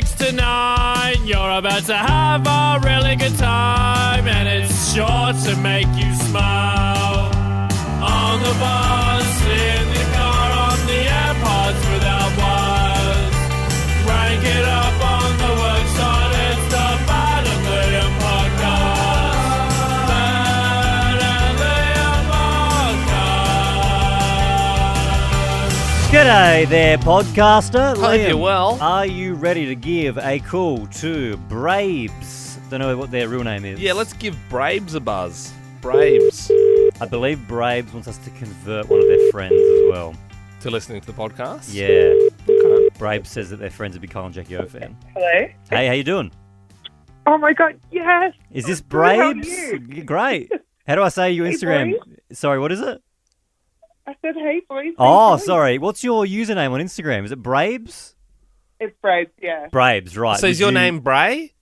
6 to 9. You're about to have a really good time, and it's sure to make you smile. On the bus, in the car, on the AirPods without wires. Rank it up on the worksite, it's the Bad and Liam podcast. Bad and Liam podcast. G'day there, podcaster. Hope Liam, you're well. Are you ready to give a call to Braves? Don't know what their real name is. Yeah, let's give Braves a buzz. Braves. I believe Braves wants us to convert one of their friends as well. To listening to the podcast? Yeah. Okay. Braves says that their friend's a big Kyle and Jackie O fan. Hello. Hey, how you doing? Oh my God, yes. Is this Good, how are Braves? you? Great. How do I say your Hey, Instagram? boys. Sorry, what is it? I said, hey, boys. Oh, Hey, boys. sorry. What's your username on Instagram? Is it Braves? It's Braves, yeah. Braves, right. So is Did your you- name Bray?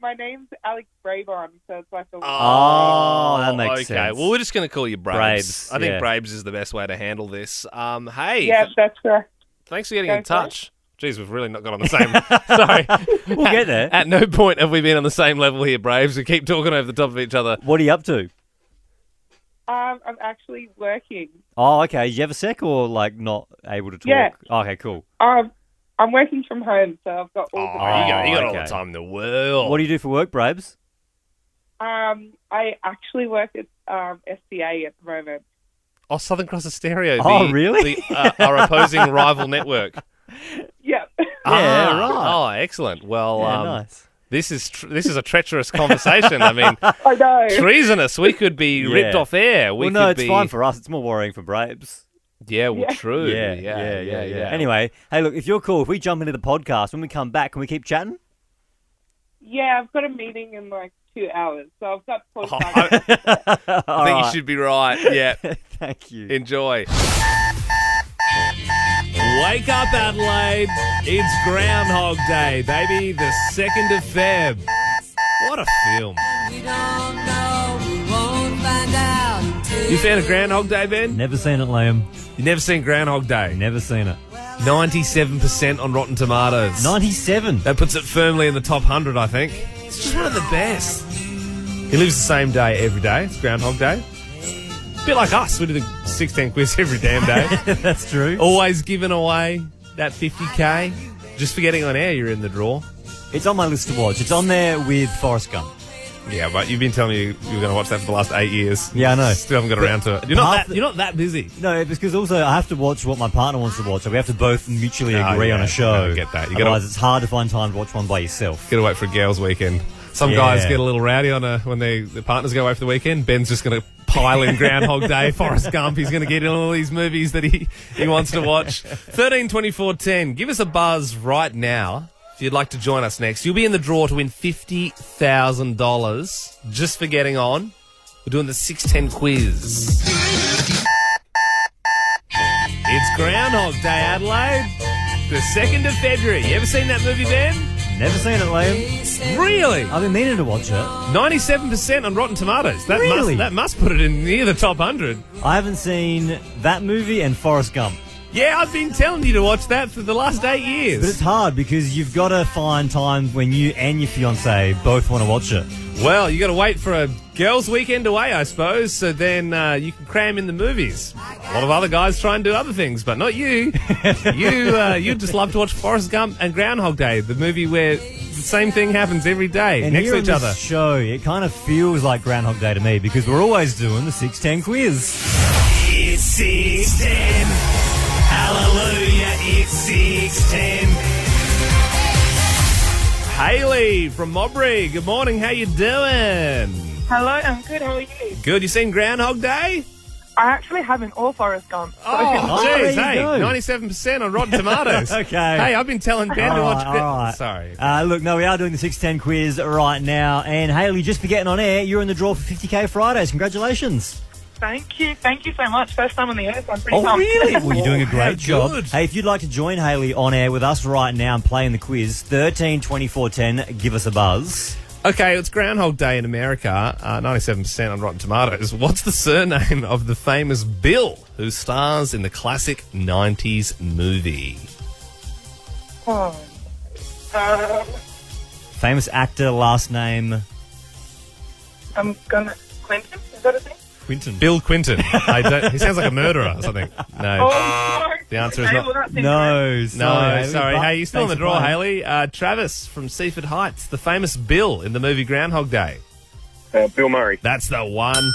My name's Alex Bravon, so it's like a... Oh, that makes okay. sense. Well, we're just going to call you Braves. Braves, I think yeah. Braves is the best way to handle this. Hey, Yeah, that's correct. thanks for getting Go in for it. touch. Jeez, we've really not got on the same... Sorry. We'll get there. At no point have we been on the same level here, Braves. We keep talking over the top of each other. What are you up to? I'm actually working. Oh, okay. Did you have a sec or, like, not able to talk? Yeah. Oh, okay, cool. I'm working from home, so I've got all Oh, the... you got all okay. the time in the world. What do you do for work, Braves? I actually work at SCA at the moment. Oh, Southern Cross Stereo. Oh, really? Our opposing rival network. Yeah. Yeah, right. Oh, excellent. Well, Yeah, nice. this is a treacherous conversation. I mean, I know. treasonous. We could be Yeah. ripped off air. We Well, no, could it's be... fine for us. It's more worrying for Braves. Yeah, well, Yeah. true. Yeah. Anyway, hey, look, if you're cool, if we jump into the podcast, when we come back, can we keep chatting? Yeah, I've got a meeting in like 2 hours, so I've got Oh, 45 I minutes. All think right. you should be right. Yeah. Thank you. Enjoy. Wake up, Adelaide. It's Groundhog Day, baby. The 2nd of Feb. What a film. You fan of Groundhog Day, Ben? Never seen it, Liam. You've never seen Groundhog Day? Never seen it. 97% on Rotten Tomatoes. 97. That puts it firmly in the top 100, I think. It's just one of the best. He lives the same day every day. It's Groundhog Day. A bit like us. We do the 16 quiz every damn day. That's true. Always giving away that 50k. Just for getting on air, you're in the draw. It's on my list to watch. It's on there with Forrest Gump. Yeah, but you've been telling me you were going to watch that for the last 8 years. Yeah, I know. Still haven't got around to it. You're not that busy. No, it's because also I have to watch what my partner wants to watch, so we have to both mutually Oh, agree on yeah. a show. No, I get that. You gotta- Otherwise, it's hard to find time to watch one by yourself. Got to wait for a girls' weekend. Some Yeah. guys get a little rowdy on when their partners go away for the weekend. Ben's just going to pile in Groundhog Day, Forrest Gump. He's going to get in all these movies that he wants to watch. 13 24 10. Give us a buzz right now if you'd like to join us next. You'll be in the draw to win $50,000 just for getting on. We're doing the 610 quiz. It's Groundhog Day, Adelaide. The 2nd of February. You ever seen that movie, Ben? Never seen it, Liam. Really? I've been meaning to watch it. 97% on Rotten Tomatoes. Really? That must put it in near the top 100. I haven't seen that movie and Forrest Gump. Yeah, I've been telling you to watch that for the last 8 But years. it's hard because you've got to find time when you and your fiancé both want to watch it. Well, you got to wait for a girls' weekend away, I suppose, so then you can cram in the movies. A lot of other guys try and do other things, but not you. You just love to watch Forrest Gump and Groundhog Day, the movie where the same thing happens every day And next here to on each this other. show, it kind of feels like Groundhog Day to me because we're always doing the 610 quiz. It's 610. Hallelujah, it's 610. Haley from Mobry, good morning, how you doing? Hello, I'm good. How are you? Good, you seen Groundhog Day? I actually haven't, or Forrest Gump. Oh, there jeez, you hey, go. 97% on Rotten Tomatoes. Okay. Hey, I've been telling Ben to watch... All right. Sorry. Look, no, we are doing the 610 quiz right now. And Haley, just for getting on air, you're in the draw for 50k Fridays. Congratulations. Thank you so much. First time on the earth. I'm pretty Oh, pumped. really? Well, you're doing a How great job. good. Hey, if you'd like to join Haley on air with us right now and play in the quiz, 13 24 10, give us a buzz. Okay, it's Groundhog Day in America, 97% on Rotten Tomatoes. What's the surname of the famous Bill who stars in the classic 90s movie? Oh, Famous actor, last name. I'm gonna Clinton. Is that a thing? Quinton. Bill Quinton. He sounds like a murderer or something. No. Oh, The answer is okay, not- well, that's No, No, sorry. sorry. But Hey, you're still in thanks the for draw, playing. Haley. Travis from Seaford Heights, the famous Bill in the movie Groundhog Day. Bill Murray. That's the one.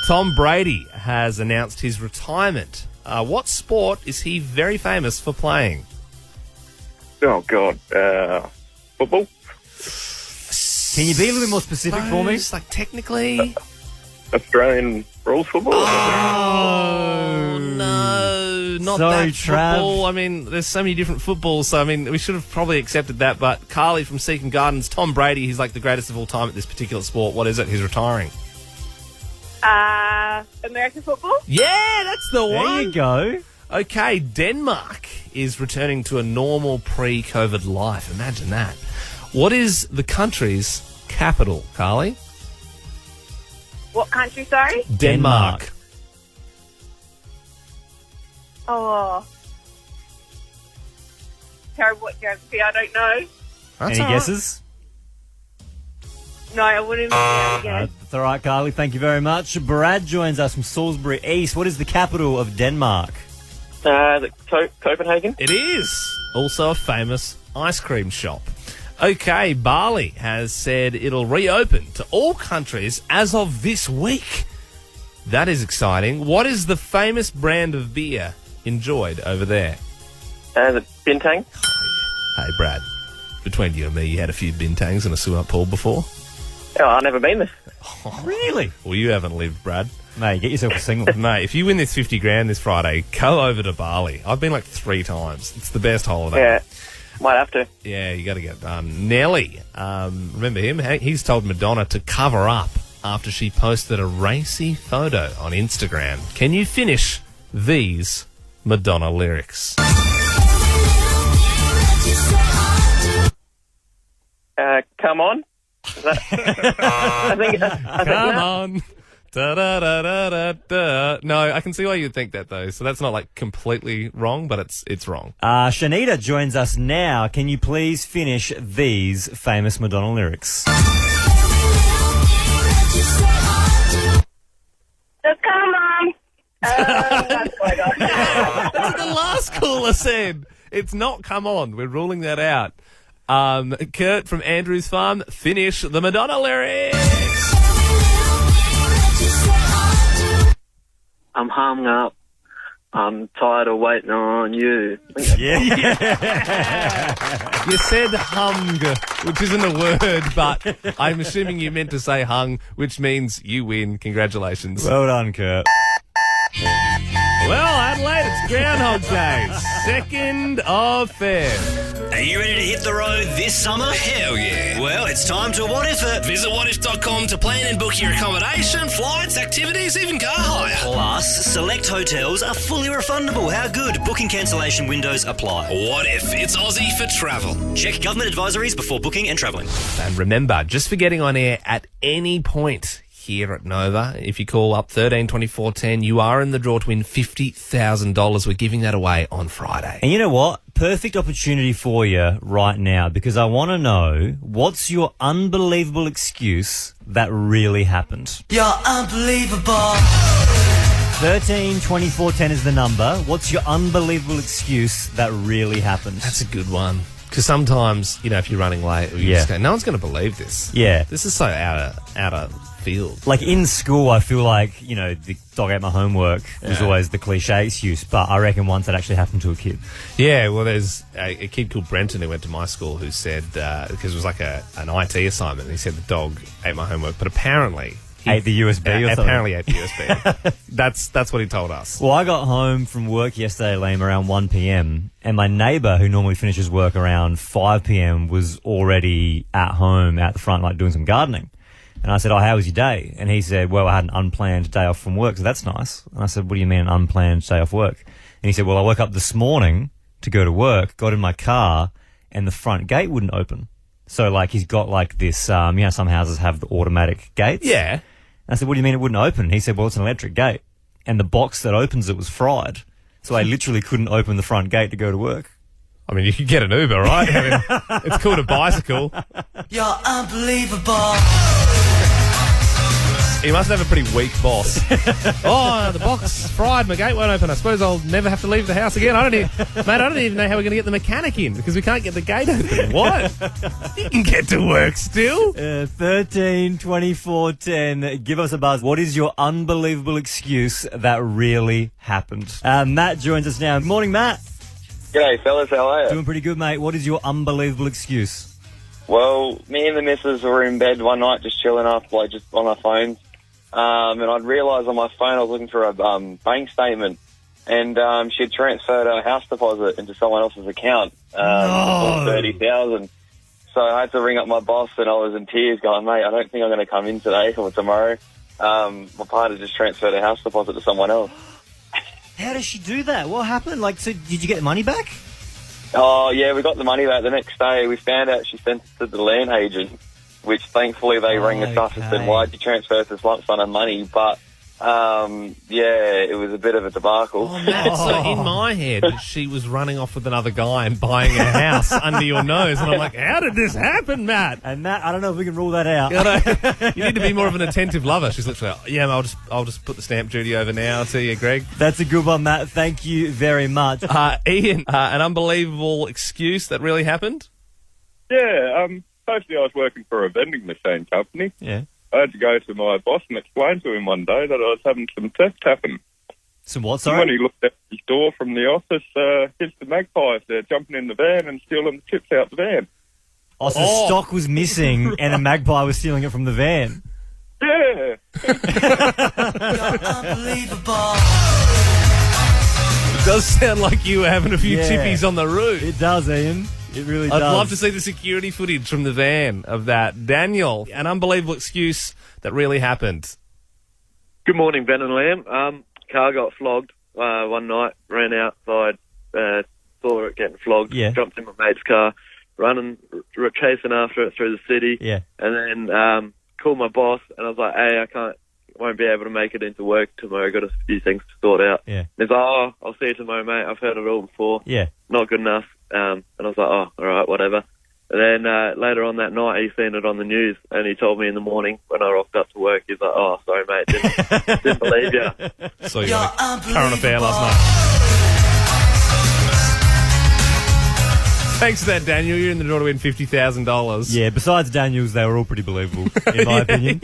Tom Brady has announced his retirement. What sport is he very famous for playing? Oh, God. Football? Can you be a little bit more specific for me? Like technically. Australian rules football? Oh no, not Sorry, that Trav. football. I mean, there's so many different footballs. So I mean, we should have probably accepted that. But Carly from Seacon Gardens, Tom Brady, he's like the greatest of all time at this particular sport. What is it? He's retiring. American football? Yeah, that's the There one. you go. Okay, Denmark is returning to a normal pre-COVID life. Imagine that. What is the country's capital, Carly? What country, sorry? Denmark. Oh. Terrible at geography, I don't know. That's Any all right. guesses? No, I wouldn't be able to guess. That's all right, Carly. Thank you very much. Brad joins us from Salisbury East. What is the capital of Denmark? Copenhagen? It is also a famous ice cream shop. Okay, Bali has said it'll reopen to all countries as of this week. That is exciting. What is the famous brand of beer enjoyed over there? The Bintang? Hey, Brad, between you and me, you had a few bintangs in a swimming pool before? Oh, I've never been there. Really? Well, you haven't lived, Brad. Mate, get yourself a single. Mate, if you win this 50 grand this Friday, go over to Bali. I've been like 3 times. It's the best holiday. Yeah, might have to. Yeah, you got to get done. Nelly, remember him? He's told Madonna to cover up after she posted a racy photo on Instagram. Can you finish these Madonna lyrics? Come on. I think Come on. Da-da-da-da-da-da. No, I can see why you'd think that, though. So that's not, like, completely wrong, but it's wrong. Shanita joins us now. Can you please finish these famous Madonna lyrics? Just come on. That's what I got. That's what the last caller said. It's not come on. We're ruling that out. Kurt from Andrews Farm, finish the Madonna lyrics. I'm hung up. I'm tired of waiting on you. Yeah. You said hung, which isn't a word, but I'm assuming you meant to say hung, which means you win. Congratulations. Well done, Kurt. Well, Adelaide, it's Groundhog Day, 2nd of Feb. Are you ready to hit the road this summer? Hell yeah. Well, it's time to What If It. Visit whatif.com to plan and book your accommodation, flights, activities, even car hire. Plus, select hotels are fully refundable. How good? Booking cancellation windows apply. What If? It's Aussie for travel. Check government advisories before booking and travelling. And remember, just for getting on air at any point here at Nova, if you call up 13 24 10, you are in the draw to win $50,000. We're giving that away on Friday. And you know what? Perfect opportunity for you right now, because I want to know, what's your unbelievable excuse that really happened? You're unbelievable. 13 24 10 is the number. What's your unbelievable excuse that really happened? That's a good one. Because sometimes, you know, if you're running late, you Yeah. just go, no one's going to believe this. Yeah. This is so out of field. Like in school, I feel like, you know, the dog ate my homework was always the cliche excuse, but I reckon once that actually happened to a kid. Yeah, well, there's a kid called Brenton who went to my school who said, because it was like an IT assignment, and he said the dog ate my homework, but apparently... Ate the USB or something. Apparently ate the USB. That's what he told us. Well, I got home from work yesterday, Liam, around 1 p.m, and my neighbour, who normally finishes work around 5 p.m, was already at home out the front, like doing some gardening. And I said, oh, how was your day? And he said, well, I had an unplanned day off from work, so that's nice. And I said, what do you mean an unplanned day off work? And he said, well, I woke up this morning to go to work, got in my car, and the front gate wouldn't open. So, like, he's got, like, this, you know, some houses have the automatic gates. Yeah. And I said, what do you mean it wouldn't open? He said, well, it's an electric gate. And the box that opens it was fried. So I literally couldn't open the front gate to go to work. I mean, you could get an Uber, right? I mean, it's called a bicycle. You're unbelievable. He must have a pretty weak boss. Oh, the box fried. My gate won't open. I suppose I'll never have to leave the house again. I don't even know how we're going to get the mechanic in because we can't get the gate open. What? You can get to work still. 13 24 10. Give us a buzz. What is your unbelievable excuse that really happened? Matt joins us now. Good morning, Matt. G'day, fellas. How are you? Doing pretty good, mate. What is your unbelievable excuse? Well, me and the missus were in bed one night just chilling up, like just on our phones. And I'd realised on my phone I was looking for a bank statement, and she had transferred her house deposit into someone else's account for $30,000. So I had to ring up my boss, and I was in tears, going, "Mate, I don't think I'm going to come in today or tomorrow. My partner just transferred her house deposit to someone else." How does she do that? What happened? Like, so did you get the money back? Oh yeah, we got the money back the next day. We found out she sent it to the land agent, which thankfully they rang us up and said, "Why'd you transfer this lump sum of money?" But, yeah, it was a bit of a debacle. Oh, Matt, so in my head, she was running off with another guy and buying a house under your nose. And I'm like, how did this happen, Matt? And Matt, I don't know if we can rule that out. You need to be more of an attentive lover. She's literally like, yeah, I'll just put the stamp duty over now to you, Greg. That's a good one, Matt. Thank you very much. Ian, an unbelievable excuse that really happened? Yeah, basically I was working for a vending machine company. Yeah. I had to go to my boss and explain to him one day that I was having some theft happen. Some what, And sorry? when he looked at his door from the office, here's the magpies there jumping in the van and stealing the chips out the van. Oh, so stock was missing and a magpie was stealing it from the van. Yeah. You're unbelievable. It does sound like you were having a few Yeah. chippies on the roof. It does, Ian. It really I'd does. love to see the security footage from the van of that. Daniel, an unbelievable excuse that really happened. Good morning, Ben and Liam. Car got flogged one night, ran outside, saw it getting flogged, Yeah. jumped in my mate's car, running, chasing after it through the city, Yeah. and then called my boss, and I was like, "Hey, won't be able to make it into work tomorrow, got a few things to sort out." Yeah. And he's like, "Oh, I'll see you tomorrow, mate, I've heard it all before, Yeah. not good enough." And I was like, "Oh, all right, whatever." And then later on that night, he seen it on the news, and he told me in the morning when I rocked up to work, he's like, "Oh, sorry, mate, didn't believe you." So you You're got a current unbelievable. affair last night. Thanks for that, Daniel. You're in the door to win $50,000. Yeah, besides Daniel's, they were all pretty believable, in my opinion.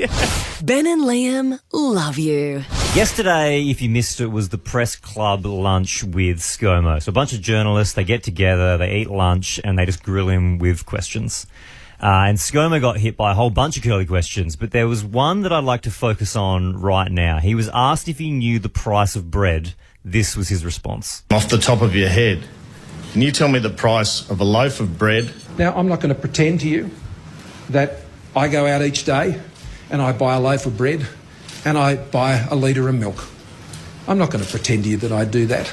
Ben and Liam love you. Yesterday, if you missed it, was the press club lunch with ScoMo. So a bunch of journalists, they get together, they eat lunch, and they just grill him with questions. And ScoMo got hit by a whole bunch of curly questions, but there was one that I'd like to focus on right now. He was asked if he knew the price of bread. This was his response. Off the top of your head, can you tell me the price of a loaf of bread? Now, I'm not going to pretend to you that I go out each day and I buy a loaf of bread and I buy a litre of milk. I'm not going to pretend to you that I do that.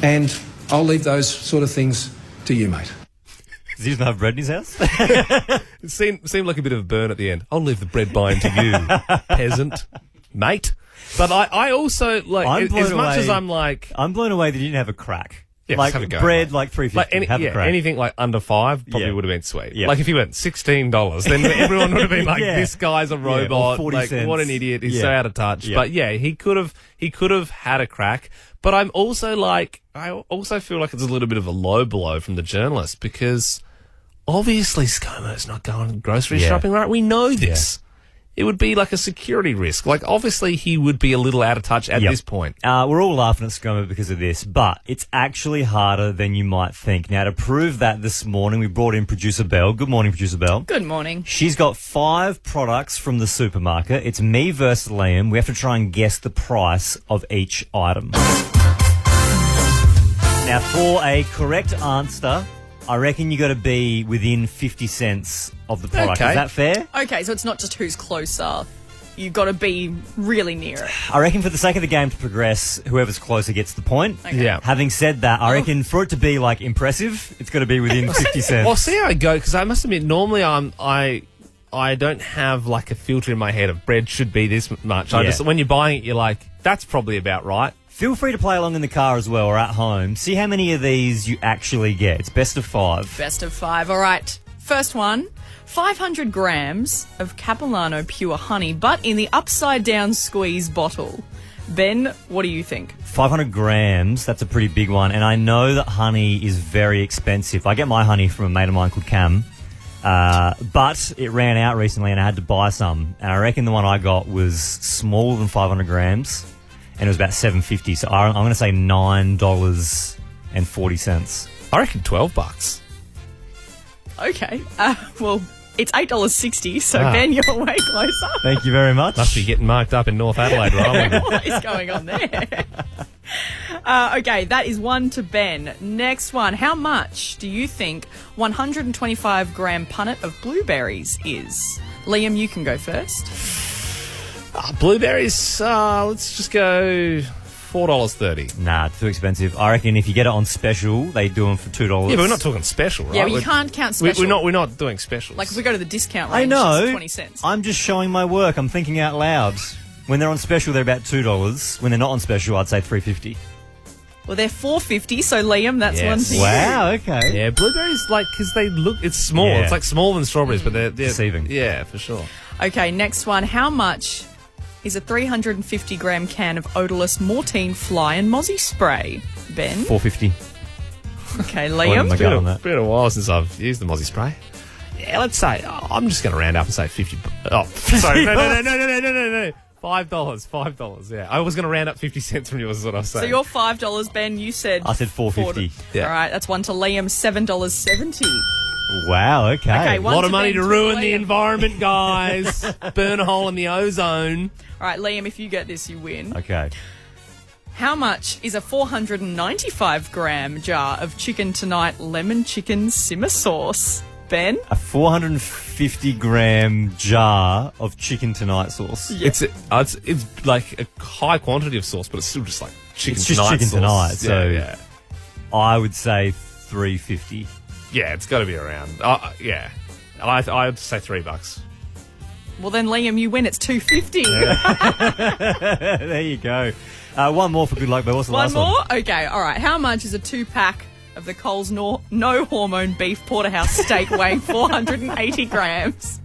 And I'll leave those sort of things to you, mate. Does he even have bread in his house? It seemed like a bit of a burn at the end. I'll leave the bread buying to you, peasant, mate. But I also, like, as much as I'm like... I'm blown away that he didn't have a crack. Yeah, like have a go, bread, mate. like $3.50. Like have a crack. anything like under $5 probably Yeah. would have been sweet. Yeah. Like if you went $16, then everyone would have been like, Yeah. "This guy's a Yeah, or robot. 40 like cents. what an idiot! He's Yeah. so out of touch." Yeah. But yeah, he could have had a crack. But I'm also like, I also feel like it's a little bit of a low blow from the journalist because obviously ScoMo's not going grocery Yeah. shopping, right? We know this. It would be like a security risk. Like, obviously, he would be a little out of touch at Yep. this point. We're all laughing at ScoMo because of this, but it's actually harder than you might think. Now, to prove that this morning, we brought in producer Belle. Good morning, producer Belle. Good morning. She's got 5 products from the supermarket. It's me versus Liam. We have to try and guess the price of each item. Now, for a correct answer, I reckon you got to be within 50 cents of the product. Okay. Is that fair? Okay, so it's not just who's closer. You've got to be really near it. I reckon for the sake of the game to progress, whoever's closer gets the point. Okay. Yeah. Having said that, I reckon for it to be like impressive, it's got to be within 50 cents. Well, see how I go, because I must admit, normally I don't have like a filter in my head of bread should be this much. Yeah. When you're buying it, you're like, that's probably about right. Feel free to play along in the car as well or at home. See how many of these you actually get. It's best of 5. Best of 5. All right. First one, 500 grams of Capilano pure honey, but in the upside-down squeeze bottle. Ben, what do you think? 500 grams, that's a pretty big one. And I know that honey is very expensive. I get my honey from a mate of mine called Cam. But it ran out recently and I had to buy some. And I reckon the one I got was smaller than 500 grams. And it was about $7.50. So I'm going to say $9.40. I reckon $12. Okay. Well, it's $8.60, so Ben, you're way closer. Thank you very much. Must be getting marked up in North Adelaide, right? What is going on there? Okay, that is one to Ben. Next one. How much do you think 125-gram punnet of blueberries is? Liam, you can go first. Blueberries, let's just go $4.30. Nah, too expensive. I reckon if you get it on special, they do them for $2. Yeah, but we're not talking special, right? Yeah, but you can't count special. We're not doing specials. Like if we go to the discount range, I know. it's 20 cents. I'm just showing my work. I'm thinking out loud. When they're on special, they're about $2. When they're not on special, I'd say $3.50. Well, they're $4.50, so Liam, that's one to you. Wow, okay. Yeah, blueberries, because they look, it's small. Yeah. It's like smaller than strawberries, but they're deceiving. Yeah, for sure. Okay, next one. How much is a 350-gram can of odorless Mortine fly and mozzie spray? Ben? $4.50. Okay, Liam? It's been a while since I've used the mozzie spray. Yeah, let's say, I'm just going to round up and say 50. Oh, sorry. No. $5, yeah. I was going to round up 50 cents from yours is what I was saying. So you're $5, Ben. You said... I said $4.50. Yeah. All right, that's one to Liam, $7.70. Wow, okay. A lot of money to ruin the environment, guys. Burn a hole in the ozone. All right, Liam, if you get this, you win. Okay. How much is a 495-gram jar of Chicken Tonight lemon chicken simmer sauce? Ben? A 450-gram jar of Chicken Tonight sauce. Yeah. It's like a high quantity of sauce, but it's still just like Chicken It's just Tonight Chicken sauce. Tonight, so yeah. I would say $3.50. Yeah, it's got to be around. Yeah. I'd say $3. Well, then, Liam, you win. It's $2.50. There you go. One more for good luck, but what's the last one? One more? Okay, all right. How much is a 2-pack of the Coles no hormone beef porterhouse steak weighing 480 grams?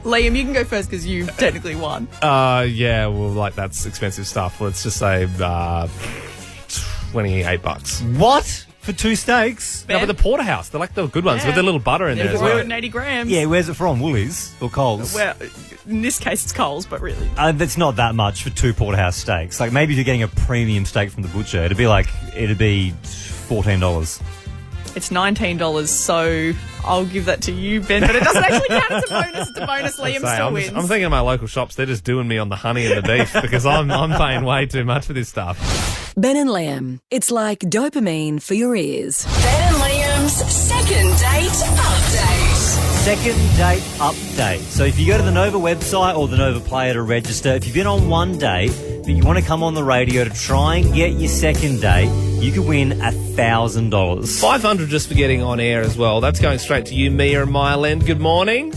Liam, you can go first because you technically won. Yeah, well, that's expensive stuff. Let's just say $28. What? For 2 steaks? No, but the porterhouse, they're like the good ones with a little butter in there as well. 480 grams. Yeah, where's it from? Woolies or Coles? Well, in this case, it's Coles, but really. That's not that much for 2 porterhouse steaks. Like, maybe if you're getting a premium steak from the butcher, it'd be $14. It's $19, so I'll give that to you, Ben. But it doesn't actually count as a bonus. It's a bonus. Liam still wins. I'm thinking of my local shops. They're just doing me on the honey and the beef because I'm paying way too much for this stuff. Ben and Liam. It's like dopamine for your ears. Ben and Liam's second date update. Second date update. So if you go to the Nova website or the Nova Player to register, if you've been on one date but you want to come on the radio to try and get your second date, you could win $1,000. $500 just for getting on air as well. That's going straight to you, Mia and Myland. Good morning.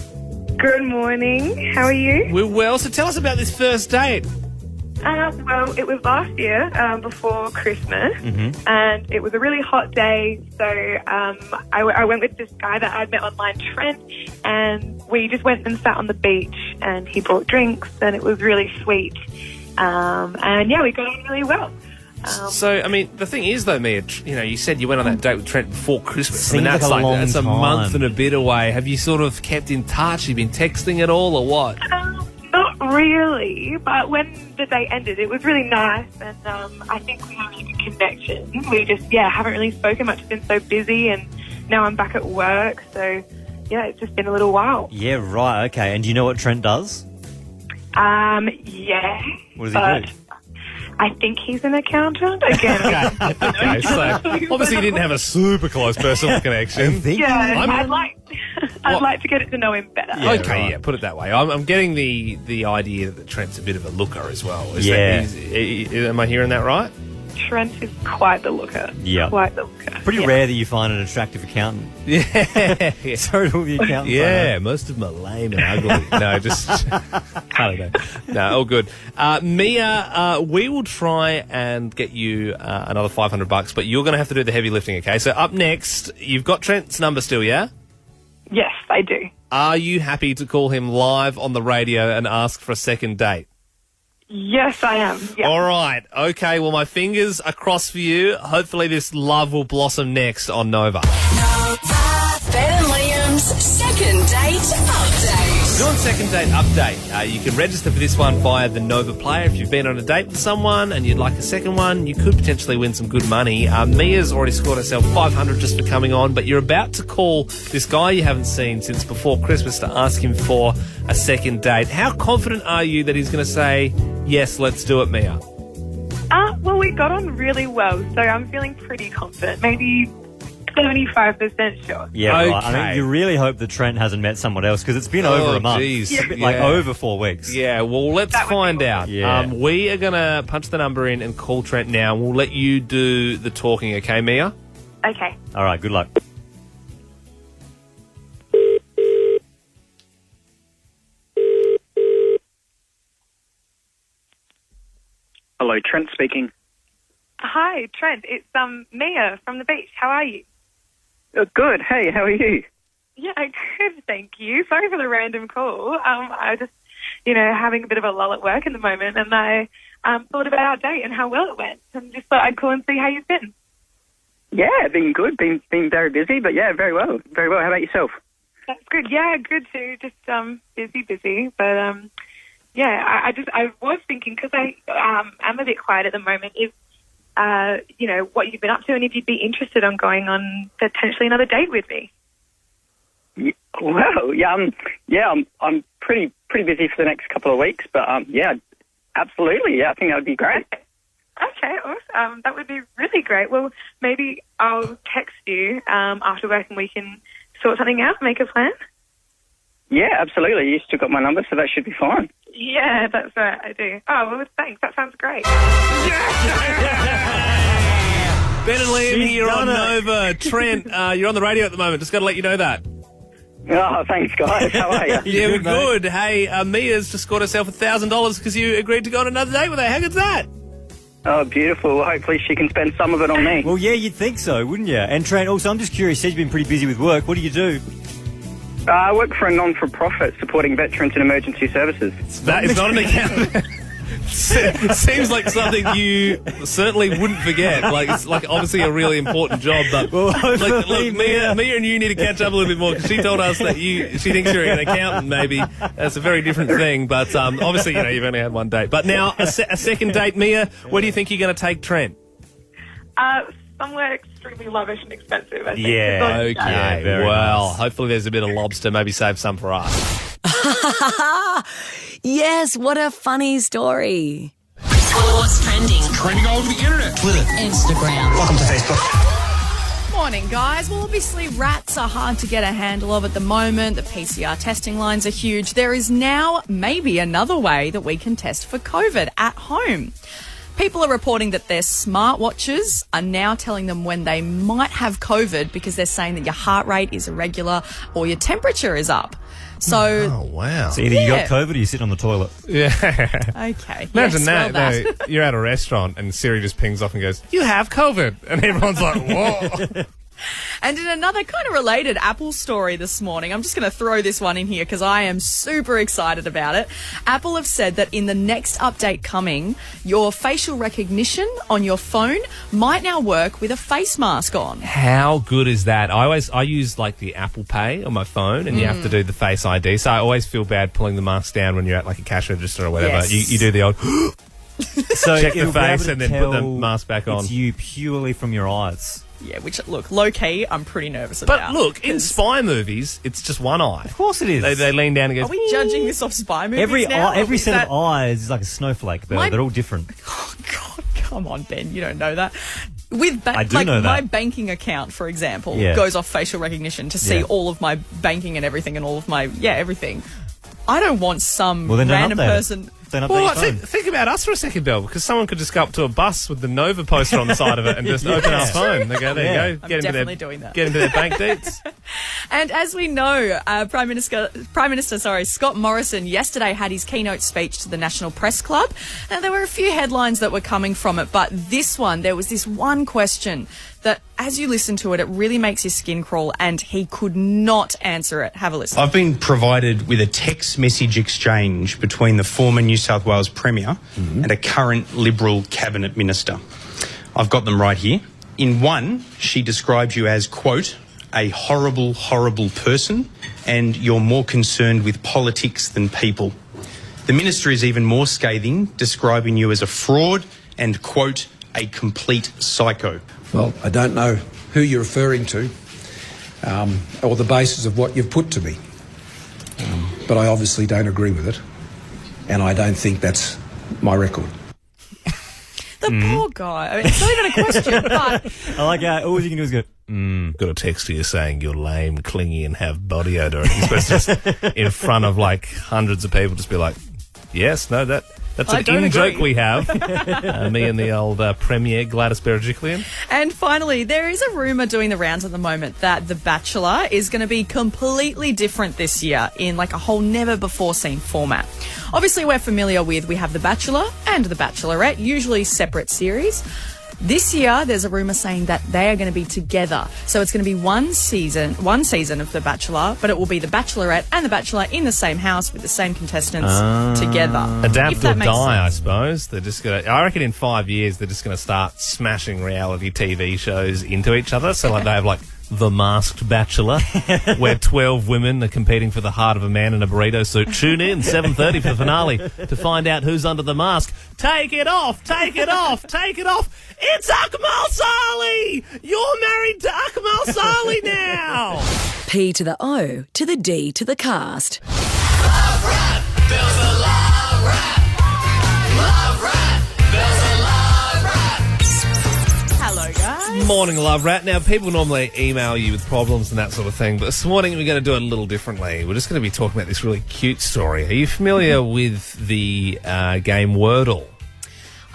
Good morning. How are you? We're well. So tell us about this first date. Well, it was last year before Christmas, and it was a really hot day, so I went with this guy that I'd met online, Trent, and we just went and sat on the beach, and he brought drinks, and it was really sweet. And yeah, we got on really well. So, I mean, the thing is, though, Mia, you said you went on that date with Trent before Christmas. Seems that's like a long that's a time. month and a bit away. Have you sort of kept in touch? Have you been texting at all, or what? Not really, but when the date ended, it was really nice, and I think we have a good connection. We just, haven't really spoken much. It's been so busy, and now I'm back at work, so, it's just been a little while. Yeah, right, okay. And do you know what Trent does? Yeah. What does he do? I think he's an accountant. Again, Okay, so obviously you didn't have a super close personal connection. I'd like to get to know him better. Yeah, okay, right. Put it that way. I'm getting the idea that Trent's a bit of a looker as well. Am I hearing that right? Trent is quite the looker. Yeah. Quite the looker. Pretty rare that you find an attractive accountant. Yeah. Sorry to all the accountants. Yeah, most of them are lame and ugly. No, just, I don't know. No, all good. Mia, we will try and get you another $500, but you're going to have to do the heavy lifting, okay? So up next, you've got Trent's number still, yeah? Yes, I do. Are you happy to call him live on the radio and ask for a second date? Yes, I am. Yeah. All right. Okay, well, my fingers are crossed for you. Hopefully this love will blossom next on Nova. Ben and Liam's second date update. Doing second date update. You can register for this one via the Nova Player. If you've been on a date with someone and you'd like a second one, you could potentially win some good money. Mia's already scored herself $500 just for coming on, but you're about to call this guy you haven't seen since before Christmas to ask him for a second date. How confident are you that he's going to say, yes, let's do it, Mia? Well, we got on really well, so I'm feeling pretty confident. Maybe 75% sure. Yeah, okay. right. I mean, you really hope that Trent hasn't met someone else because it's been over a month. Geez. Like over 4 weeks. Yeah, well, let's find out. Yeah. We are going to punch the number in and call Trent now. We'll let you do the talking, okay, Mia? Okay. All right, good luck. Hello, Trent speaking. Hi, Trent. It's Mia from the beach. How are you? Good. Hey, how are you? Yeah, good, thank you. Sorry for the random call. I just, having a bit of a lull at work at the moment, and I thought about our date and how well it went, and just thought I'd call and see how you've been. Yeah, been good. Been very busy, but yeah, very well. Very well. How about yourself? That's good. Yeah, good too. Just busy, but yeah, I was thinking because I am a bit quiet at the moment. If what you've been up to, and if you'd be interested on going on potentially another date with me. Well, I'm pretty busy for the next couple of weeks, but yeah, absolutely. Yeah, I think that would be great. Okay, awesome. That would be really great. Well, maybe I'll text you after work and we can sort something out, make a plan. Yeah, absolutely. You still got my number, so that should be fine. Yeah, that's right, I do. Oh, well, thanks. That sounds great. Ben and Liam here on Nova. Trent, you're on the radio at the moment. Just got to let you know that. Oh, thanks, guys. How are you? Yeah, we're good. Hey, Mia's just scored herself $1,000 because you agreed to go on another date with her. How good's that? Oh, beautiful. Well, hopefully she can spend some of it on me. Well, yeah, you'd think so, wouldn't you? And Trent, also, I'm just curious, you said you've been pretty busy with work. What do you do? I work for a non-for-profit supporting veterans and emergency services. That is not an account. Seems like something you certainly wouldn't forget. Like it's like obviously a really important job, but look, Mia and you need to catch up a little bit more because she told us that she thinks you're an accountant. Maybe that's a very different thing. But obviously, you've only had one date. But now a second date, Mia. Where do you think you're going to take Trent? Somewhere extremely lavish and expensive, I think. Yeah, okay. Well, nice. hopefully there's a bit of lobster. Maybe save some for us. Yes, what a funny story. What's trending? Trending all over the internet. Twitter. Instagram. Welcome to Facebook. Morning, guys. Well, obviously, rats are hard to get a handle of at the moment. The PCR testing lines are huge. There is now maybe another way that we can test for COVID at home. People are reporting that their smartwatches are now telling them when they might have COVID because they're saying that your heart rate is irregular or your temperature is up. So, oh, wow. So either you got COVID or you sit on the toilet. Yeah. Okay. Imagine yes, that. Though, you're at a restaurant and Siri just pings off and goes, "You have COVID." And everyone's like, whoa. And in another kind of related Apple story this morning, I'm just going to throw this one in here because I am super excited about it. Apple have said that in the next update coming, your facial recognition on your phone might now work with a face mask on. How good is that? I use like the Apple Pay on my phone and you have to do the Face ID. So I always feel bad pulling the mask down when you're at like a cash register or whatever. Yes. You do the old So check the it'll be face able to and then put the tell mask back on. It's you purely from your eyes. Yeah, which, look, low-key, I'm pretty nervous But about. look, in spy movies, it's just one eye. Of course it is. They lean down and go, Are we judging this off spy movies Every now? every Is set that- of eyes is like a snowflake, Bill. My- They're all different. Oh, God, come on, Ben. You don't know that. With I do know that. my banking account, for example, Yeah. goes off facial recognition to see Yeah. all of my banking and everything and all of my, everything. I don't want some Well, then don't random update it. person. Don't update Well, your phone. think about us for a second, Bill, because someone could just go up to a bus with the Nova poster on the side of it and just open our phone. They go, there you go. I'm definitely doing that. Get into their bank deets. And as we know, Prime Minister Scott Morrison yesterday had his keynote speech to the National Press Club. Now, there were a few headlines that were coming from it, but this one, there was this one question that, as you listen to it, it really makes your skin crawl, and he could not answer it. Have a listen. I've been provided with a text message exchange between the former New South Wales Premier and a current Liberal Cabinet Minister. I've got them right here. In one, she describes you as, quote, a horrible, horrible person, and you're more concerned with politics than people. The Minister is even more scathing, describing you as a fraud and, quote, a complete psycho. Well, I don't know who you're referring to or the basis of what you've put to me. But I obviously don't agree with it. And I don't think that's my record. The poor guy. I mean, it's not even a question, but... I like how all you can do is go, Got a text to you saying you're lame, clingy, and have body odor. And you're supposed to just, in front of like hundreds of people, just be like, yes, no, that's an in-joke we have. Me and the old Premier, Gladys Berejiklian. And finally, there is a rumour doing the rounds at the moment that The Bachelor is going to be completely different this year in like a whole never-before-seen format. Obviously, we're familiar with, we have The Bachelor and The Bachelorette, usually separate series. This year, there's a rumour saying that they are going to be together. So it's going to be one season of The Bachelor, but it will be The Bachelorette and The Bachelor in the same house with the same contestants together. Adapt If or that makes die, I sense. suppose. They're just going to, I reckon in 5 years, they're just going to start smashing reality TV shows into each other. So like they have like The Masked Bachelor, where 12 women are competing for the heart of a man in a burrito suit. Tune in, 7:30 for the finale to find out who's under the mask. Take it off, take it off, take it off. It's Akmal Sali! You're married to Akmal Sali now! P to the O to the D to the cast. Love rap, Bill's a love rap. Love rap, Bill's a love rap. Hello, guys. Morning, Love Rat. Now, people normally email you with problems and that sort of thing, but this morning we're going to do it a little differently. We're just going to be talking about this really cute story. Are you familiar with the game Wordle?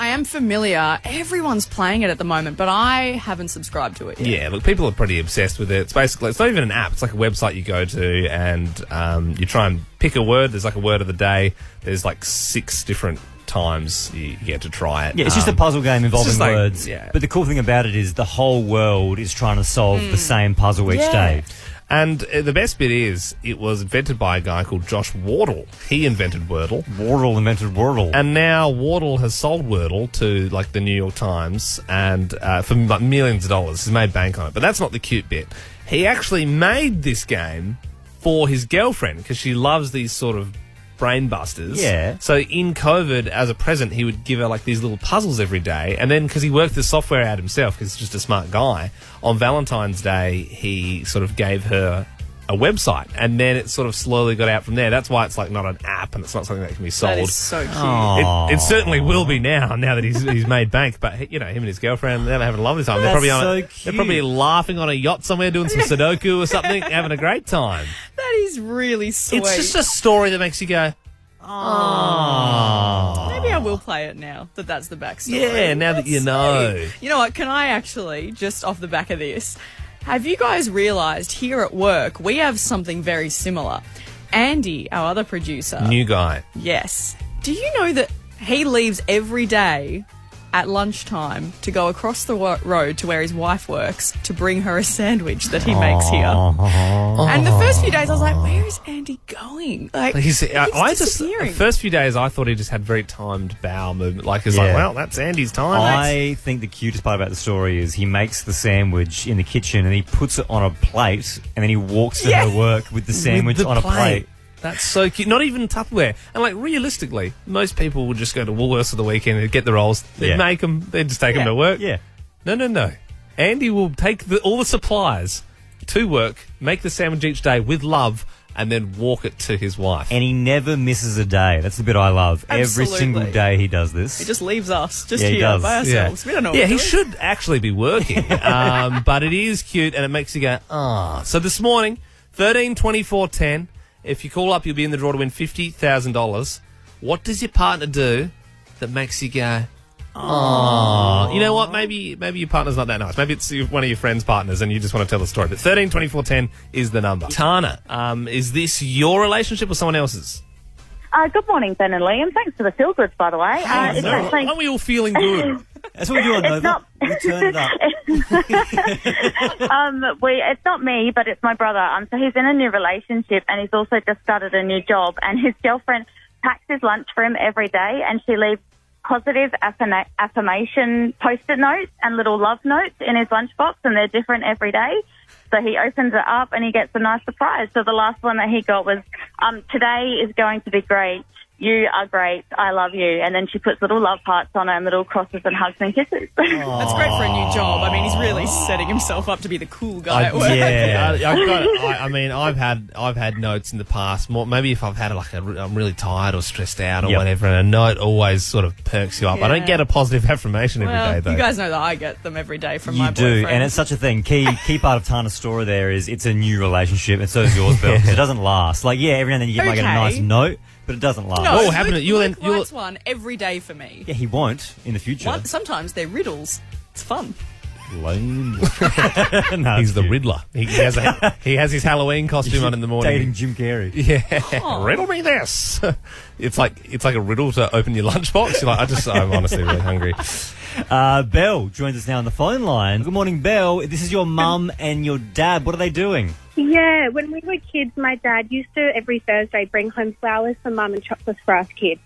I am familiar. Everyone's playing it at the moment, but I haven't subscribed to it yet. Yeah, look, people are pretty obsessed with it. It's basically, it's not even an app. It's like a website you go to and you try and pick a word. There's like a word of the day. There's like 6 different times you get to try it. Yeah, it's just a puzzle game involving like, words. yeah. But the cool thing about it is the whole world is trying to solve the same puzzle each day. And the best bit is, it was invented by a guy called Josh Wardle. He invented Wordle. Wardle invented Wordle. And now Wardle has sold Wordle to, like, the New York Times and for like millions of dollars. He's made bank on it. But that's not the cute bit. He actually made this game for his girlfriend because she loves these sort of brain busters. Yeah. So in COVID, as a present, he would give her like these little puzzles every day. And then because he worked the software out himself, because he's just a smart guy, on Valentine's Day, he sort of gave her a website. And then it sort of slowly got out from there. That's why it's like not an app and it's not something that can be sold. That is so cute. It certainly will be now that he's made bank. But, you know, him and his girlfriend, they're having a lovely time. That's They're probably laughing on a yacht somewhere, doing some Sudoku or something, having a great time. That is really sweet. It's just a story that makes you go, oh. Maybe I will play it now that's the backstory. Yeah, now that you know. Sweet. You know what? Can I actually, just off the back of this, have you guys realised here at work we have something very similar? Andy, our other producer. New guy. Yes. Do you know that he leaves every day at lunchtime to go across the road to where his wife works to bring her a sandwich that he makes here? And the first few days I was like, where is Andy going? Like, he's disappearing. The first few days I thought he just had very timed bowel movement. Like, it's like, well, that's Andy's time. I think the cutest part about the story is he makes the sandwich in the kitchen and he puts it on a plate and then he walks to her work with the sandwich on a plate. That's so cute. Not even Tupperware. And, like, realistically, most people would just go to Woolworths for the weekend and get the rolls. They'd make them. They'd just take them to work. Yeah. No. Andy will take all the supplies to work, make the sandwich each day with love, and then walk it to his wife. And he never misses a day. That's the bit I love. Absolutely. Every single day he does this. He just leaves us just he here does. by ourselves. We don't know what Yeah, we're he doing. should actually be working. But it is cute and it makes you go, ah. So this morning, 13 24 10, If you call up, you'll be in the draw to win $50,000. What does your partner do that makes you go, oh, you know what? Maybe your partner's not that nice. Maybe it's one of your friends' partners and you just want to tell the story. But 13 24 10 is the number. Tana, is this your relationship or someone else's? Good morning, Ben and Liam. Thanks for the feel goods, by the way. It's actually... Aren't we all feeling good? That's what we do on Nova. We turn it up. It's not me, but it's my brother. So he's in a new relationship and he's also just started a new job. And his girlfriend packs his lunch for him every day, and she leaves positive affirmation Post-it notes and little love notes in his lunchbox, and they're different every day. So he opens it up and he gets a nice surprise. So the last one that he got was, today is going to be great. You are great. I love you. And then she puts little love hearts on her and little crosses and hugs and kisses. That's great for a new job. I mean, he's really setting himself up to be the cool guy at work. I've had notes in the past. Maybe if I've had I'm really tired or stressed out or whatever, and a note always sort of perks you up. Yeah. I don't get a positive affirmation every day, though. You guys know that I get them every day from You my do, boyfriend. and it's such a thing. Key part of Tana's story there is it's a new relationship, and so is yours, Bill. It doesn't last. Like, yeah, every now and then you get like a nice note, but it doesn't last. No, Luke writes one every day for me. Yeah, he won't in the future. Sometimes they're riddles. It's fun. Lame. He's the Riddler. He has his Halloween costume on in the morning. Dating Jim Carrey. Yeah. Riddle me this. It's like a riddle to open your lunchbox. You're like, I'm honestly really hungry. Belle joins us now on the phone line. Good morning, Belle. This is your mum and your dad. What are they doing? Yeah, when we were kids, my dad used to every Thursday bring home flowers for Mum and chocolates for us kids.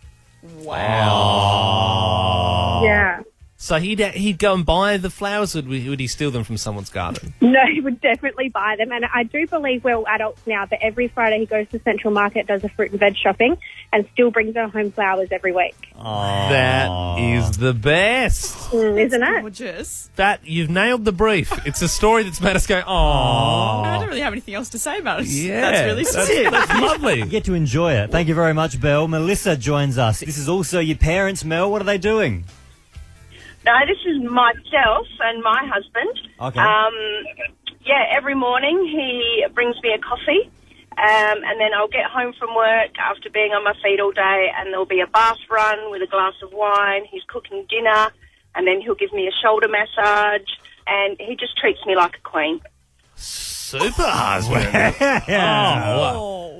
Wow. Yeah. So he'd go and buy the flowers, or would he steal them from someone's garden? No, he would definitely buy them. And I do believe we're all adults now, but every Friday he goes to Central Market, does a fruit and veg shopping, and still brings her home flowers every week. That is the best. Isn't it? Gorgeous. That, you've nailed the brief. It's a story that's made us go, aww. I don't really have anything else to say about it. Yeah, That's really sweet. That's lovely. You get to enjoy it. Thank you very much, Belle. Melissa joins us. This is also your parents, Mel. What are they doing? No, this is myself and my husband. Okay. Every morning he brings me a coffee, and then I'll get home from work after being on my feet all day, and there'll be a bath run with a glass of wine. He's cooking dinner, and then he'll give me a shoulder massage, and he just treats me like a queen. Super husband.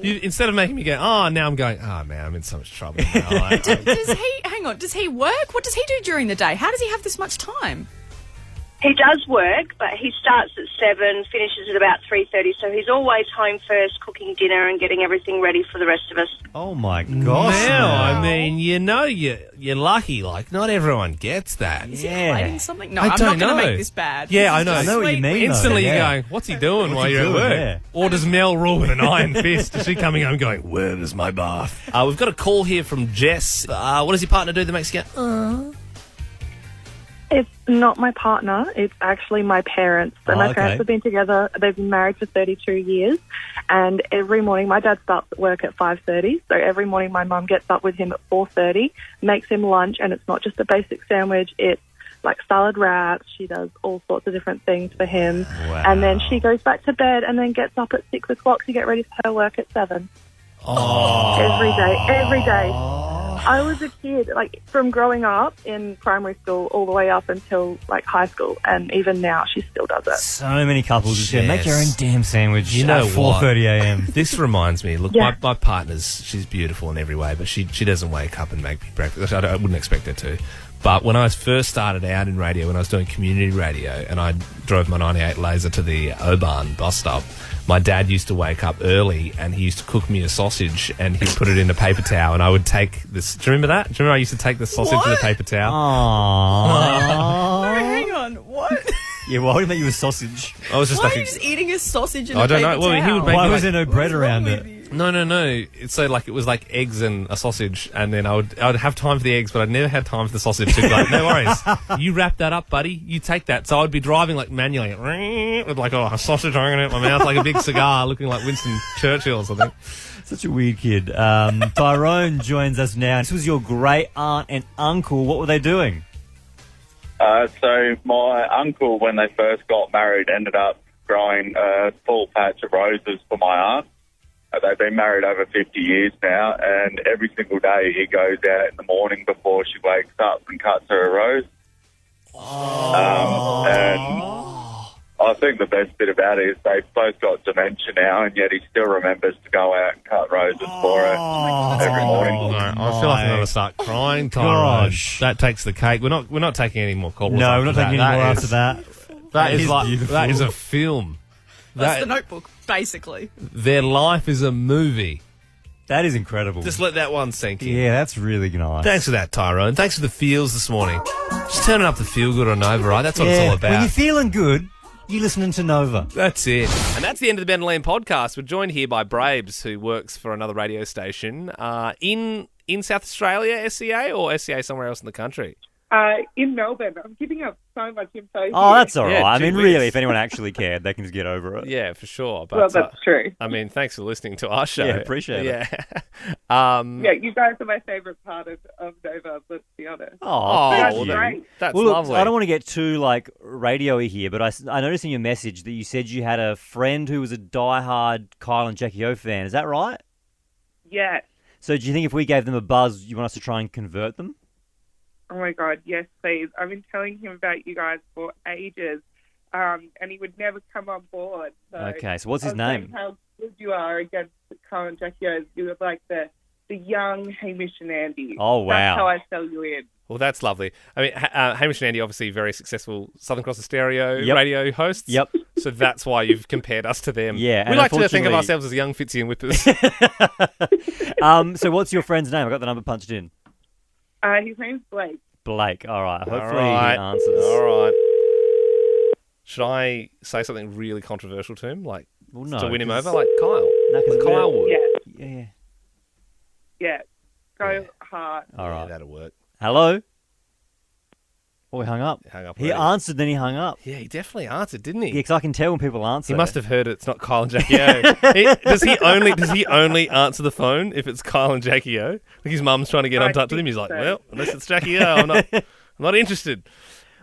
Instead of making me go, now I'm going, man, I'm in so much trouble. Does he work? What does he do during the day? How does he have this much time? He does work, but he starts at 7, finishes at about 3:30, so he's always home first, cooking dinner and getting everything ready for the rest of us. Oh, my gosh. I mean, you're lucky. Like, not everyone gets that. Is he hiding something? No, I I'm don't not going know. to make this bad. Yeah, I This is know. just I know what you sweet. mean. Instantly though, you're yeah. going, what's he doing while he you're at doing? work? Yeah. Or does Mel rule with an iron fist? Is she coming home going, where is my bath? We've got a call here from Jess. What does your partner do that makes you go, It's not my partner. It's actually my parents. So my parents have been together. They've been married for 32 years. And every morning, my dad starts at work at 5:30. So every morning, my mum gets up with him at 4:30, makes him lunch. And it's not just a basic sandwich. It's like salad wraps. She does all sorts of different things for him. Wow. And then she goes back to bed and then gets up at 6 o'clock to get ready for her work at 7. Every day. I was a kid, like, from growing up in primary school all the way up until, like, high school, and even now she still does it. So many couples just go, make your own damn sandwich You know at 4:30 a.m. This reminds me, look, Yeah. my partner's, she's beautiful in every way, but she doesn't wake up and make me breakfast. I wouldn't expect her to. But when I first started out in radio, when I was doing community radio, and I drove my 98 Laser to the Oban bus stop, my dad used to wake up early and he used to cook me a sausage and he'd put it in a paper towel and I would take this. Do you remember that? Do you remember I used to take the sausage in a paper towel? No, hang on. What? Yeah, why would he make you a sausage? I was just Why like are you just eating a sausage in I a don't paper know. Well, he towel? would make Why me was there no bread around it? No. It's so like it was like eggs and a sausage, and then I'd have time for the eggs, but I'd never had time for the sausage. So like, no worries, you wrap that up, buddy. You take that. So I'd be driving like manually with like a sausage hanging out my mouth, like a big cigar, looking like Winston Churchill or something. Such a weird kid. Tyrone joins us now. This was your great aunt and uncle. What were they doing? So my uncle, when they first got married, ended up growing a full patch of roses for my aunt. they've been married over 50 years now, and every single day he goes out in the morning before she wakes up and cuts her a rose. And I think the best bit about it is they've both got dementia now, and yet he still remembers to go out and cut roses for her every morning. I feel like I'm going to start crying, Tyrone. That takes the cake. We're not taking any more calls. No, we're not taking any more after that. That is beautiful. That is a film. That's the Notebook, basically. Their life is a movie. That is incredible. Just let that one sink in. Yeah, that's really nice. Thanks for that, Tyrone. Thanks for the feels this morning. Just turning up the feel good on Nova, right? That's what it's all about. When you're feeling good, you're listening to Nova. That's it. And that's the end of the Ben and Liam podcast. We're joined here by Braves, who works for another radio station in South Australia, SCA, or SCA somewhere else in the country? In Melbourne. I'm giving up so much info Oh, here. that's all right. I mean, really, if anyone actually cared, they can just get over it. Yeah, for sure. But, Well, that's true. I mean, thanks for listening to our show. Yeah, appreciate it. Yeah. Yeah, you guys are my favourite part of Nova, let's be honest. Oh, that's thank you. great. That's well, look, lovely. I don't want to get too radio-y here, but I noticed in your message that you said you had a friend who was a diehard Kyle and Jackie O fan. Is that right? Yes. So do you think if we gave them a buzz, you want us to try and convert them? Oh my God, yes, please. I've been telling him about you guys for ages, and he would never come on board. So Okay, so what's his I was saying name? How good you are against Kyle and Jackie O. You're like the young Hamish and Andy. Oh, wow. That's how I sell you in. Well, that's lovely. I mean, Hamish and Andy, obviously very successful Southern Cross Stereo Yep. radio hosts. Yep. So that's why you've compared us to them. Yeah, We and like to think of unfortunately- ourselves as young Fitzy and Whippers. So what's your friend's name? I got the number punched in. His name's Blake. Blake. All right. Hopefully All right. he answers. All right. Should I say something really controversial to him, like Well, no, to win him 'cause- over, like Kyle? No, 'cause Like Kyle would. Yeah. Yeah. Go hard. All right. Yeah, that'll work. Hello? Oh, he hung up. Hung up He already. answered, then he hung up. Yeah, he definitely answered, didn't he? Yeah, because I can tell when people answer. He must have heard it's not Kyle and Jackie O. Does he only answer the phone if it's Kyle and Jackie O? Like his mum's trying to get in touch with him. He's like, well, unless it's Jackie O, I'm not interested.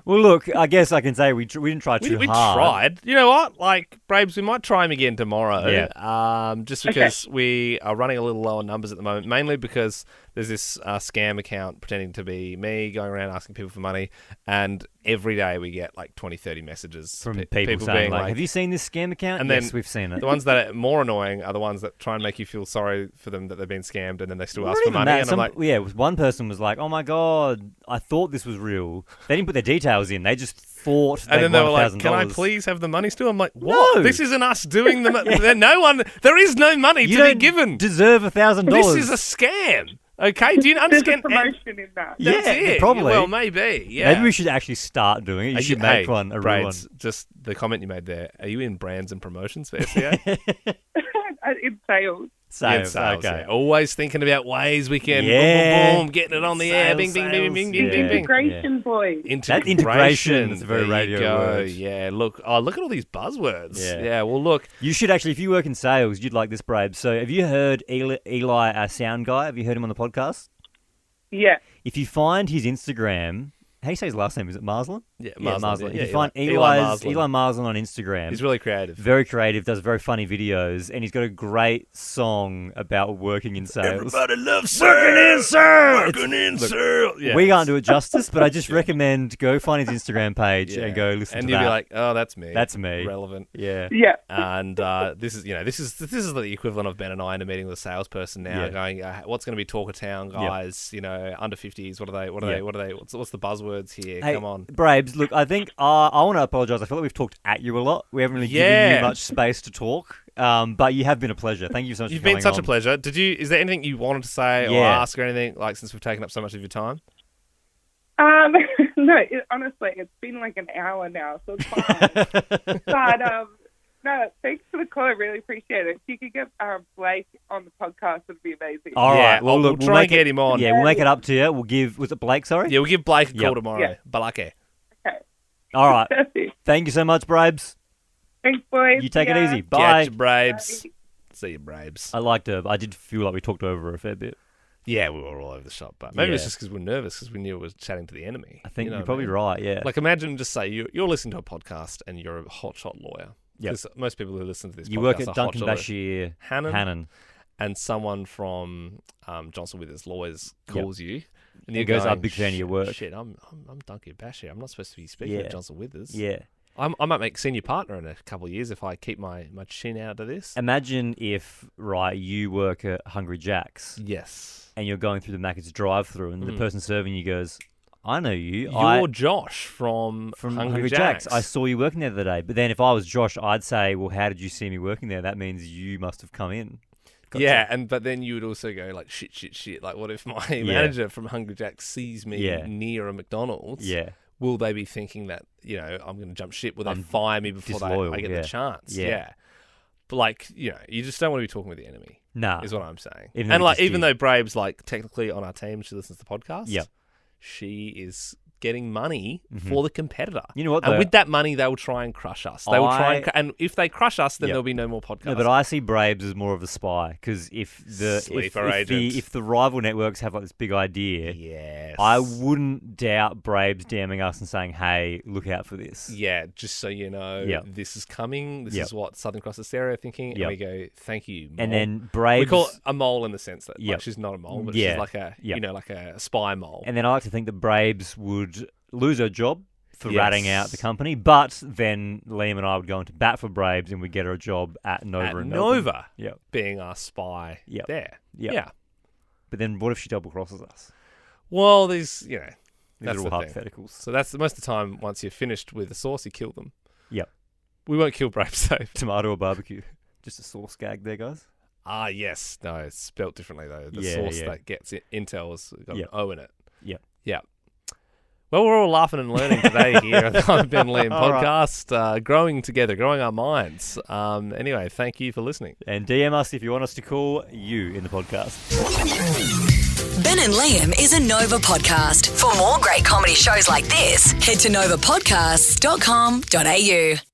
Well, look, I guess I can say we didn't try too We hard. tried. You know what? Like, Braves, we might try him again tomorrow. Yeah. Just because we are running a little low on numbers at the moment, mainly because there's this scam account pretending to be me going around asking people for money, and every day we get like 20, 30 messages From people saying, being like, have you seen this scam account? And Yes, then we've seen it. The ones that are more annoying are the ones that try and make you feel sorry for them that they've been scammed, and then they still Not ask for even money. that. And I'm like, Yeah, one person was like, oh my God, I thought this was real. They didn't put their details in. They just thought and then they they were won like, "Can I $1,000. please have the money still?" I'm like, "What? No. This isn't us doing the money. There is no money You to be don't given. deserve $1,000. This is a scam." Okay, do you There's understand? a promotion in that. That's Yeah, it. probably. Well, maybe. Yeah. Maybe we should actually start doing it. You should make one, a real one. Braids, just the comment you made there. Are you in brands and promotions for SEO? In sales. Sales, okay. yeah. Always thinking about ways we can Yeah. boom, boom, boom, getting it on the air. Bing, bing, bing, bing, bing, yeah. bing, bing. Integration, boys. That integration is a very There you radio go. word. Yeah, look at all these buzzwords. Yeah. Well, look. You should actually, if you work in sales, you'd like this, Brabe. So have you heard Eli, our sound guy? Have you heard him on the podcast? Yeah. If you find his Instagram, how do you say his last name? Is it Marsland? Yeah, Marsland. Marsland. If Yeah, you find Eli Eli Marsland on Instagram, He's really creative. very creative, does very funny videos, and he's got a great song about working in sales. Everybody loves Working in sales! Working in sales! Yeah. We can't do it justice, but I just recommend go find his Instagram page Yeah. and go listen and to you'll that. be like, oh, that's me. That's me. Relevant. Yeah. Yeah. And this is the equivalent of Ben and I in a meeting with a salesperson now, Yeah. going, what's going to be talk of town, guys? You know, under 50s. What are they? What's the buzzwords here? Hey, Come on. Braves, look, I think I want to apologise. I feel like we've talked at you a lot. We haven't really given you much space to talk, but you have been a pleasure. Thank you so much You've for been coming such a on. pleasure. Is there anything you wanted to say or Yeah. ask or anything, like, since we've taken up so much of your time? No, honestly, it's been like an hour now, so it's fine. But, no, thanks for the call. I really appreciate it. If you could get Blake on the podcast, it'd be amazing. All right. Yeah, Well, look, we'll try and make get it- him on. Yeah, we'll make it up to you. We'll give. Was it Blake? Sorry. Yeah, we'll give Blake a call Yep. tomorrow. Yeah. Balake. Okay. All right. Perfect. Thank you so much, Braves. Thanks, boys. You take it Yeah. easy. Bye. Catch you, Braves. See you, Braves. I liked her. I did feel like we talked over her a fair bit. Yeah, we were all over the shop, but maybe it's Yeah. just because we're nervous because we knew it was chatting to the enemy. I think You know you're what probably mean? right. Yeah. Like, imagine just say you're listening to a podcast and you're a hotshot lawyer. Yep. Because most people who listen to this You podcast work are at hot Duncan to Bashir Hannon. And someone from Johnson Withers Lawyers calls you. And He you're goes, going, I'm a big fan of your work. Shit, I'm Duncan Bashir. I'm not supposed to be speaking Yeah. at Johnson Withers. Yeah. I might make senior partner in a couple of years if I keep my chin out of this. Imagine if, right, you work at Hungry Jack's. Yes. And you're going through the Macca's drive-through, and the person serving you goes, I know you. You're Josh from Hungry Jack's. I saw you working there the other day. But then if I was Josh, I'd say, well, how did you see me working there? That means you must have come in. Gotcha. Yeah, but then you would also go like, shit. Like, what if my manager from Hungry Jack's sees me near a McDonald's? Yeah. Will they be thinking that, I'm going to jump ship? Will they fire me before I get the chance? Yeah. But, like, you just don't want to be talking with the enemy. Nah. Is what I'm saying. Even though Brave's, like, technically on our team, she listens to the podcast. Yep. She is getting money for the competitor. You know what? And with that money, they will try and crush us. They will try and if they crush us, then there'll be no more podcasts. No, but I see Braves as more of a spy because if the rival networks have like this big idea, yes, I wouldn't doubt Braves DMing us and saying, "Hey, look out for this." Yeah, just so you know, this is coming. This is what Southern Cross Austereo are thinking, and we go, "Thank you, mole." And then Braves, we call it a mole in the sense that like, she's not a mole, but she's like a like a spy mole. And then I like to think that Braves would lose her job for ratting out the company, but then Liam and I would go into bat for Braves and we'd get her a job at Nova. Being our spy there. Yeah. But then what if she double crosses us? Well, these that's all the hypotheticals. Thing. So that's most of the time, once you're finished with the sauce, you kill them. Yep. We won't kill Braves, though. Tomato or barbecue. Just a sauce gag there, guys. Ah, yes. No, it's spelt differently, though. The sauce that gets Intel's got an O in it. Yep. Yeah. Well, we're all laughing and learning today here at the Ben Liam podcast, growing together, growing our minds. Anyway, thank you for listening. And DM us if you want us to call you in the podcast. Ben and Liam is a Nova podcast. For more great comedy shows like this, head to novapodcasts.com.au.